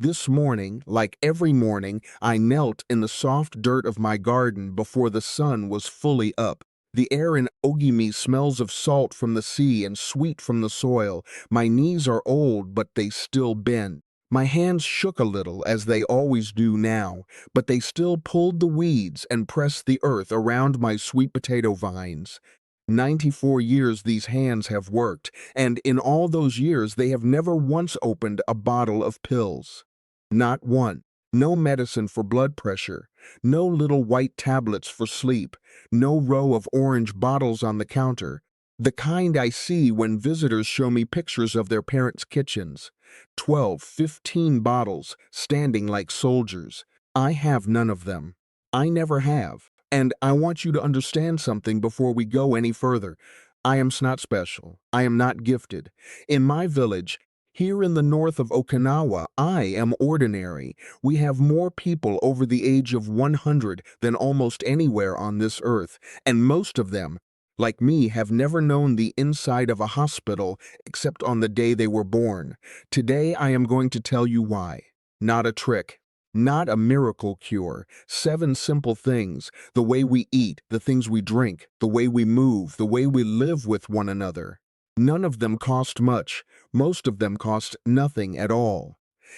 This morning, like every morning, I knelt in the soft dirt of my garden before the sun was fully up. The air in Ogimi smells of salt from the sea and sweet from the soil. My knees are old, but they still bend. My hands shook a little, as they always do now, but they still pulled the weeds and pressed the earth around my sweet potato vines. 94 years these hands have worked, and in all those years they have never once opened a bottle of pills. Not one. No medicine for blood pressure. No little white tablets for sleep. No row of orange bottles on the counter. The kind I see when visitors show me pictures of their parents' kitchens. 12, 15 bottles, standing like soldiers. I have none of them. I never have. And I want you to understand something before we go any further. I am not special. I am not gifted. In my village, here in the north of Okinawa, I am ordinary. We have more people over the age of 100 than almost anywhere on this earth, and most of them, like me, have never known the inside of a hospital except on the day they were born. Today I am going to tell you why. Not a trick. Not a miracle cure. 7 simple things. The way we eat, the things we drink, the way we move, the way we live with one another. None of them cost much. Most of them cost nothing at all.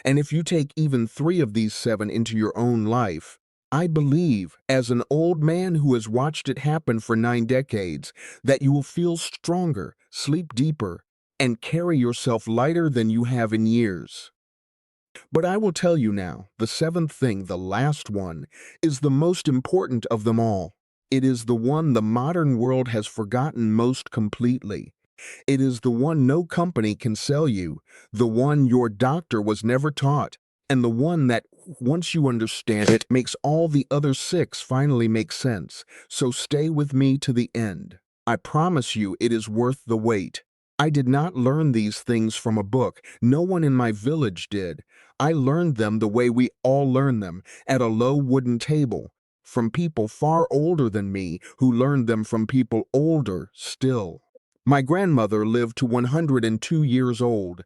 And if you take even 3 of these 7 into your own life, I believe, as an old man who has watched it happen for 9 decades, that you will feel stronger, sleep deeper, and carry yourself lighter than you have in years. But I will tell you now, the 7th thing, the last one, is the most important of them all. It is the one the modern world has forgotten most completely. It is the one no company can sell you, the one your doctor was never taught, and the one that, once you understand it, makes all the other 6 finally make sense. So stay with me to the end. I promise you it is worth the wait. I did not learn these things from a book. No one in my village did. I learned them the way we all learn them, at a low wooden table, from people far older than me who learned them from people older still. My grandmother lived to 102 years old.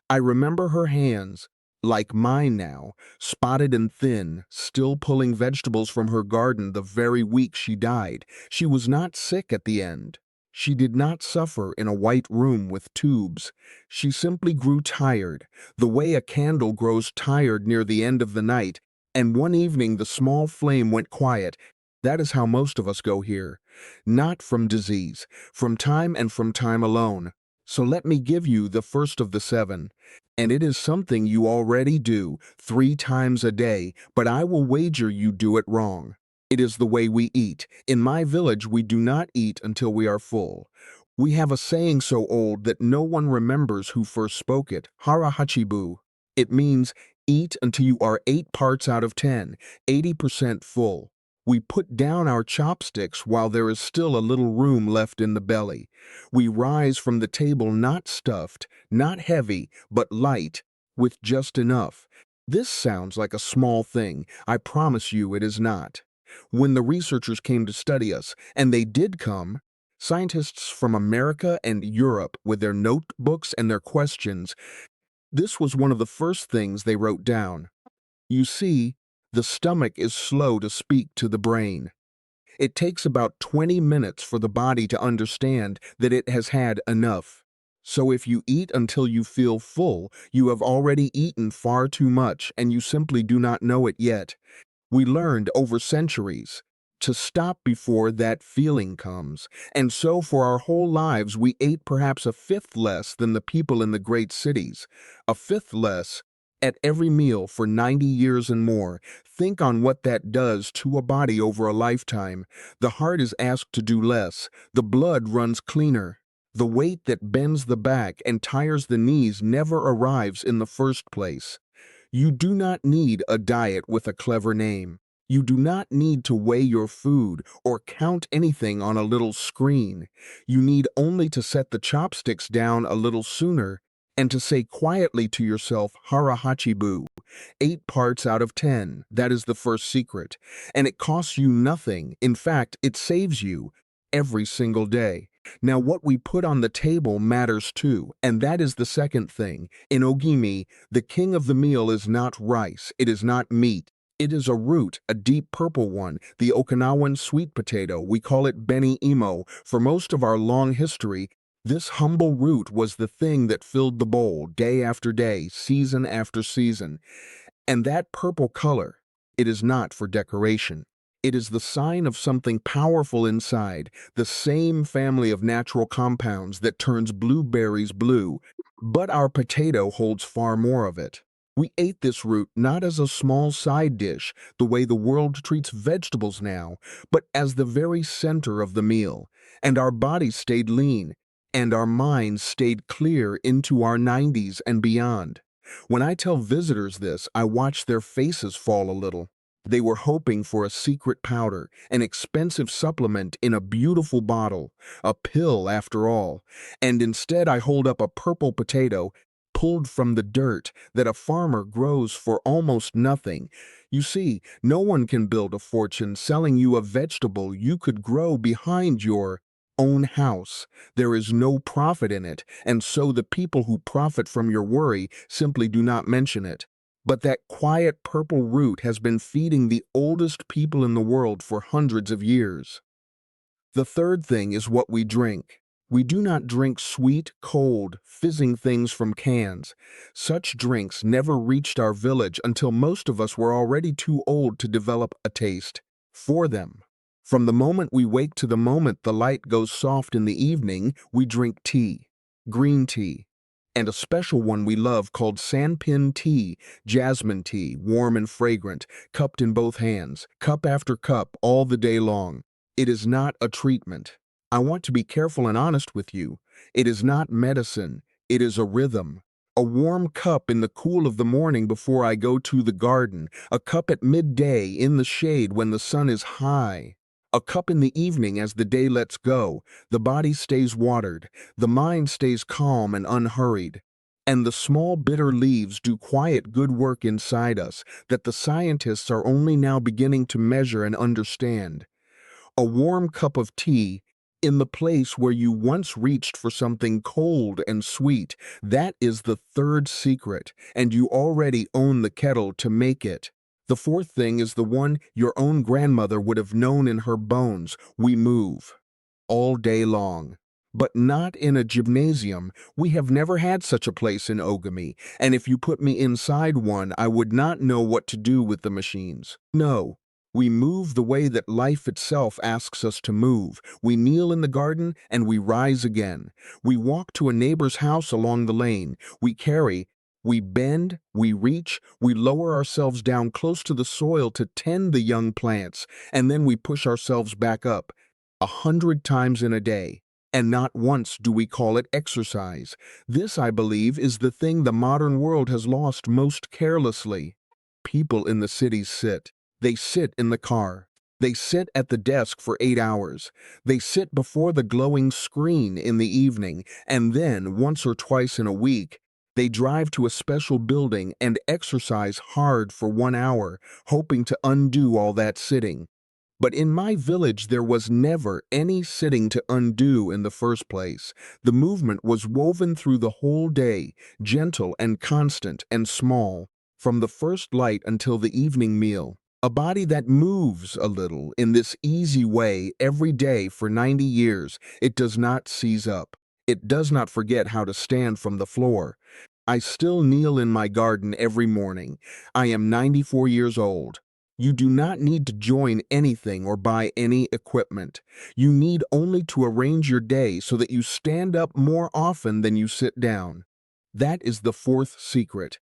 I remember her hands, like mine now, spotted and thin, still pulling vegetables from her garden the very week she died. She was not sick at the end. She did not suffer in a white room with tubes. She simply grew tired, the way a candle grows tired near the end of the night, and one evening the small flame went quiet. That is how most of us go here. Not from disease, from time and from time alone. So let me give you the first of the 7. And it is something you already do 3 times a day, but I will wager you do it wrong. It is the way we eat. In my village, we do not eat until we are full. We have a saying so old that no one remembers who first spoke it, hara hachibu. It means eat until you are 8 parts out of 10, 80% full. We put down our chopsticks while there is still a little room left in the belly. We rise from the table not stuffed, not heavy, but light, with just enough. This sounds like a small thing. I promise you it is not. When the researchers came to study us, and they did come, scientists from America and Europe with their notebooks and their questions, this was one of the first things they wrote down. You see, the stomach is slow to speak to the brain. It takes about 20 minutes for the body to understand that it has had enough. So if you eat until you feel full, you have already eaten far too much and you simply do not know it yet. We learned over centuries to stop before that feeling comes, and so for our whole lives we ate perhaps a fifth less than the people in the great cities, a fifth less at every meal for 90 years and more. Think on what that does to a body over a lifetime. The heart is asked to do less, the blood runs cleaner. The weight that bends the back and tires the knees never arrives in the first place. You do not need a diet with a clever name. You do not need to weigh your food or count anything on a little screen. You need only to set the chopsticks down a little sooner and to say quietly to yourself, hara hachibu, 8 parts out of 10. That is the first secret. And it costs you nothing. In fact, it saves you every single day. Now, what we put on the table matters too, and that is the second thing. In ogimi, the king of the meal is not rice, it is not meat. It is a root, a deep purple one, the Okinawan sweet potato. We call it beni imo. For most of our long history, this humble root was the thing that filled the bowl day after day, season after season. And that purple color, it is not for decoration. It is the sign of something powerful inside, the same family of natural compounds that turns blueberries blue. But our potato holds far more of it. We ate this root not as a small side dish, the way the world treats vegetables now, but as the very center of the meal. And our bodies stayed lean, and our minds stayed clear into our 90s and beyond. When I tell visitors this, I watch their faces fall a little. They were hoping for a secret powder, an expensive supplement in a beautiful bottle, a pill after all. And instead I hold up a purple potato, pulled from the dirt, that a farmer grows for almost nothing. You see, no one can build a fortune selling you a vegetable you could grow behind your own house. There is no profit in it, and so the people who profit from your worry simply do not mention it. But that quiet purple root has been feeding the oldest people in the world for hundreds of years. The third thing is what we drink. We do not drink sweet, cold, fizzing things from cans. Such drinks never reached our village until most of us were already too old to develop a taste for them. From the moment we wake to the moment the light goes soft in the evening, we drink tea, green tea, and a special one we love called sandpin tea, jasmine tea, warm and fragrant, cupped in both hands, cup after cup, all the day long. It is not a treatment. I want to be careful and honest with you. It is not medicine. It is a rhythm. A warm cup in the cool of the morning before I go to the garden. A cup at midday in the shade when the sun is high. A cup in the evening as the day lets go. The body stays watered. The mind stays calm and unhurried. And the small bitter leaves do quiet good work inside us that the scientists are only now beginning to measure and understand. A warm cup of tea in the place where you once reached for something cold and sweet. That is the third secret, and you already own the kettle to make it. The fourth thing is the one your own grandmother would have known in her bones. We move all day long. But not in a gymnasium. We have never had such a place in Ogami, and if you put me inside one, I would not know what to do with the machines. No. We move the way that life itself asks us to move. We kneel in the garden and we rise again. We walk to a neighbor's house along the lane. We carry, we bend, we reach, we lower ourselves down close to the soil to tend the young plants, and then we push ourselves back up 100 times in a day. And not once do we call it exercise. This, I believe, is the thing the modern world has lost most carelessly. People in the cities sit. They sit in the car. They sit at the desk for 8 hours. They sit before the glowing screen in the evening, and then, once or twice in a week, they drive to a special building and exercise hard for 1 hour, hoping to undo all that sitting. But in my village there was never any sitting to undo in the first place. The movement was woven through the whole day, gentle and constant and small, from the first light until the evening meal. A body that moves a little in this easy way every day for 90 years, it does not seize up. It does not forget how to stand from the floor. I still kneel in my garden every morning. I am 94 years old. You do not need to join anything or buy any equipment. You need only to arrange your day so that you stand up more often than you sit down. That is the fourth secret.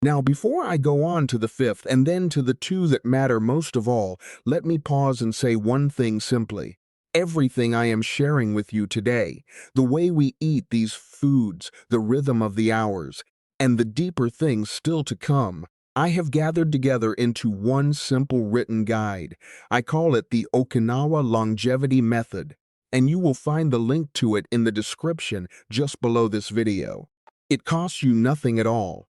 Now, before I go on to the fifth and then to the two that matter most of all, let me pause and say one thing simply. Everything I am sharing with you today, the way we eat these foods, the rhythm of the hours, and the deeper things still to come, I have gathered together into one simple written guide. I call it the Okinawa Longevity Method, and you will find the link to it in the description just below this video. It costs you nothing at all.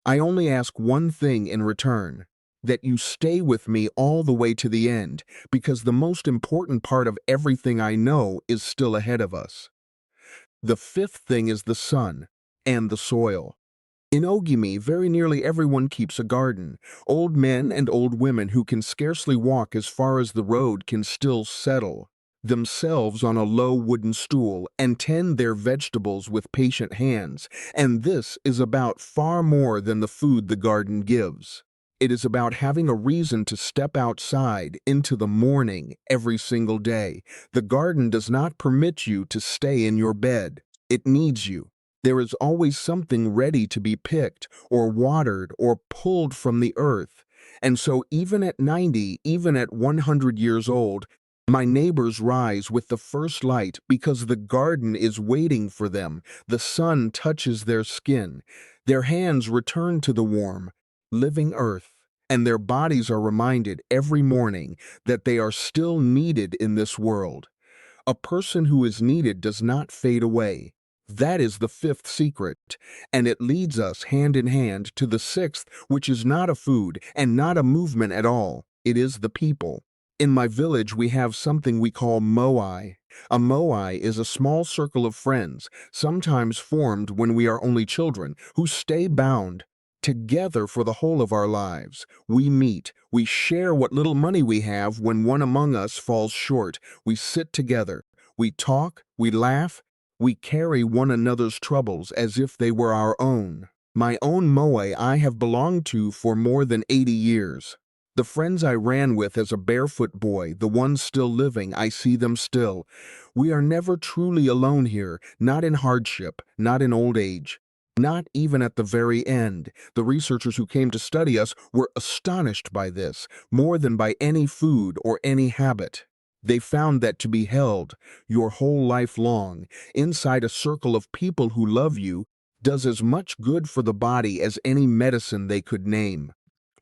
I only ask one thing in return. that you stay with me all the way to the end, because the most important part of everything I know is still ahead of us. The fifth thing is the sun and the soil. In Ogimi, very nearly everyone keeps a garden. Old men and old women who can scarcely walk as far as the road can still settle themselves on a low wooden stool and tend their vegetables with patient hands. And this is about far more than the food the garden gives. It is about having a reason to step outside into the morning every single day. The garden does not permit you to stay in your bed. It needs you. There is always something ready to be picked or watered or pulled from the earth. And so even at 90, even at 100 years old, my neighbors rise with the first light because the garden is waiting for them. The sun touches their skin. Their hands return to the warm, living earth, and their bodies are reminded every morning that they are still needed in this world. A person who is needed does not fade away. That is the fifth secret, and it leads us hand in hand to the sixth, which is not a food and not a movement at all. It is the people. In my village, we have something we call moai. A moai is a small circle of friends, sometimes formed when we are only children, who stay bound together for the whole of our lives. We meet, we share what little money we have when one among us falls short. We sit together, we talk, we laugh, we carry one another's troubles as if they were our own. My own moai I have belonged to for more than 80 years. The friends I ran with as a barefoot boy, the ones still living, I see them still. We are never truly alone here, not in hardship, not in old age, not even at the very end. The researchers who came to study us were astonished by this, more than by any food or any habit. They found that to be held your whole life long, inside a circle of people who love you, does as much good for the body as any medicine they could name.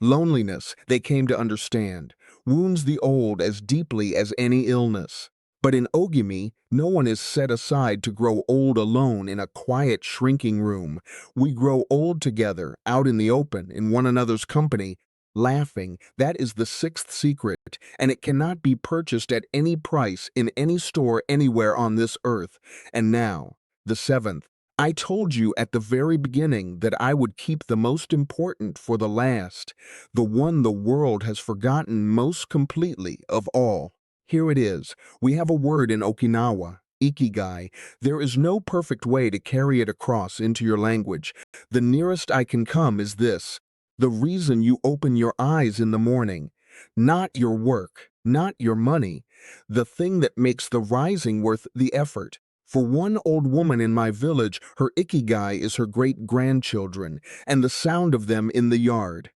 Loneliness, they came to understand, wounds the old as deeply as any illness. But in Ogimi, no one is set aside to grow old alone in a quiet, shrinking room. We grow old together, out in the open, in one another's company, laughing. That is the sixth secret, and it cannot be purchased at any price in any store anywhere on this earth. And now, the seventh. I told you at the very beginning that I would keep the most important for the last, the one the world has forgotten most completely of all. Here it is. We have a word in Okinawa, ikigai. There is no perfect way to carry it across into your language. The nearest I can come is this: the reason you open your eyes in the morning. Not your work, not your money. The thing that makes the rising worth the effort. For one old woman in my village, her ikigai is her great-grandchildren and the sound of them in the yard.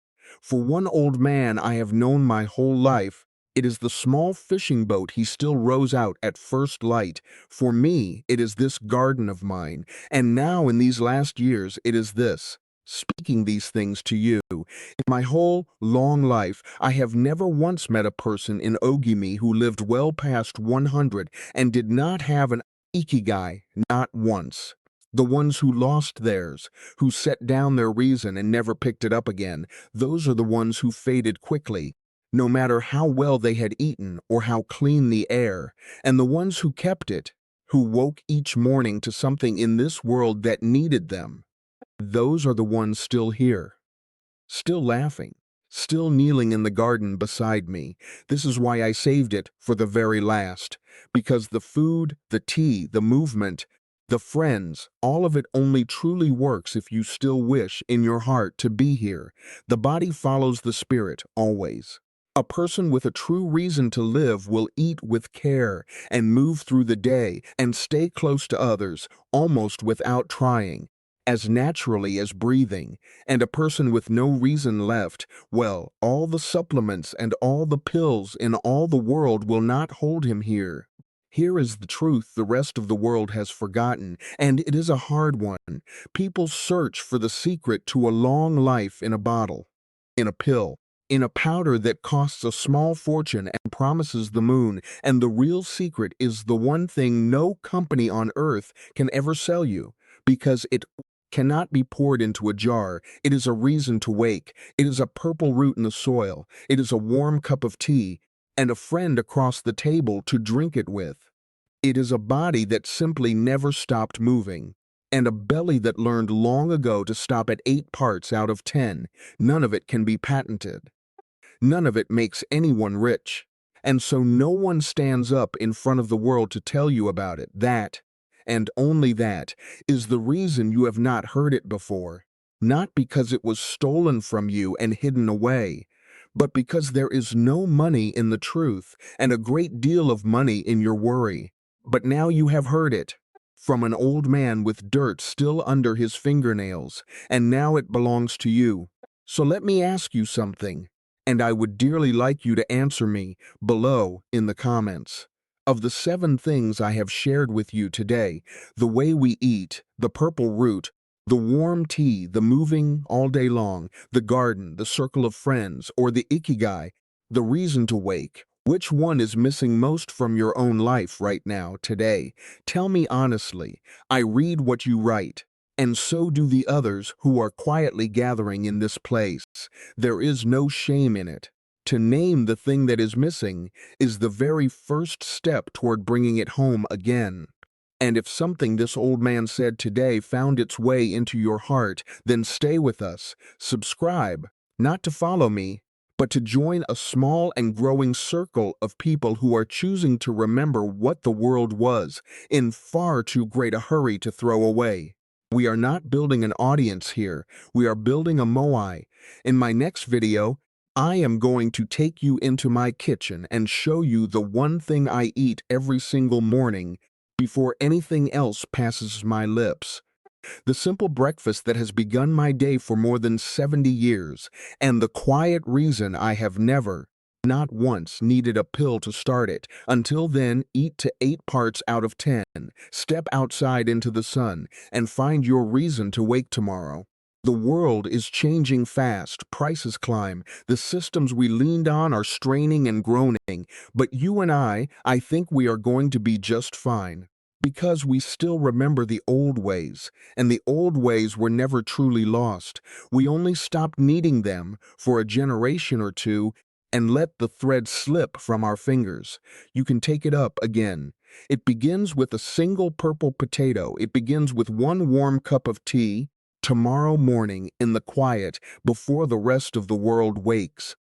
For one old man I have known my whole life, it is the small fishing boat he still rows out at first light. For me, it is this garden of mine, and now in these last years it is this, speaking these things to you. In my whole long life, I have never once met a person in Ogimi who lived well past 100 and did not have an ikigai, not once. The ones who lost theirs, who set down their reason and never picked it up again, those are the ones who faded quickly, no matter how well they had eaten or how clean the air. And the ones who kept it, who woke each morning to something in this world that needed them, those are the ones still here, still laughing, still kneeling in the garden beside me. This is why I saved it for the very last, because the food, the tea, the movement, the friends, all of it only truly works if you still wish in your heart to be here. The body follows the spirit always. A person with a true reason to live will eat with care and move through the day and stay close to others, almost without trying, as naturally as breathing. And a person with no reason left, well, all the supplements and all the pills in all the world will not hold him here. Here is the truth the rest of the world has forgotten, and it is a hard one. People search for the secret to a long life in a bottle, in a pill, in a powder that costs a small fortune and promises the moon, and the real secret is the one thing no company on earth can ever sell you, because it cannot be poured into a jar. It is a reason to wake. It is a purple root in the soil. It is a warm cup of tea and a friend across the table to drink it with. It is a body that simply never stopped moving, and a belly that learned long ago to stop at 8 parts out of 10. None of it can be patented. None of it makes anyone rich. And so no one stands up in front of the world to tell you about it. That, and only that, is the reason you have not heard it before. Not because it was stolen from you and hidden away, but because there is no money in the truth and a great deal of money in your worry. But now you have heard it from an old man with dirt still under his fingernails, and now it belongs to you. So let me ask you something, and I would dearly like you to answer me below in the comments. Of the 7 things I have shared with you today, the way we eat, the purple root, the warm tea, the moving all day long, the garden, the circle of friends, or the ikigai, the reason to wake, which one is missing most from your own life right now, today? Tell me honestly. I read what you write, and so do the others who are quietly gathering in this place. There is no shame in it. To name the thing that is missing is the very first step toward bringing it home again. And if something this old man said today found its way into your heart, then stay with us. Subscribe, not to follow me, but to join a small and growing circle of people who are choosing to remember what the world was in far too great a hurry to throw away. We are not building an audience here. We are building a moai. In my next video, I am going to take you into my kitchen and show you the one thing I eat every single morning before anything else passes my lips. The simple breakfast that has begun my day for more than 70 years, and the quiet reason I have never, not once, needed a pill to start it. Until then, eat to 8 parts out of 10. Step outside into the sun and find your reason to wake tomorrow. The world is changing fast, prices climb, the systems we leaned on are straining and groaning, but you and I think we are going to be just fine. Because we still remember the old ways, and the old ways were never truly lost. We only stopped needing them for a generation or two and let the thread slip from our fingers. You can take it up again. It begins with a single purple potato. It begins with one warm cup of tea tomorrow morning in the quiet before the rest of the world wakes.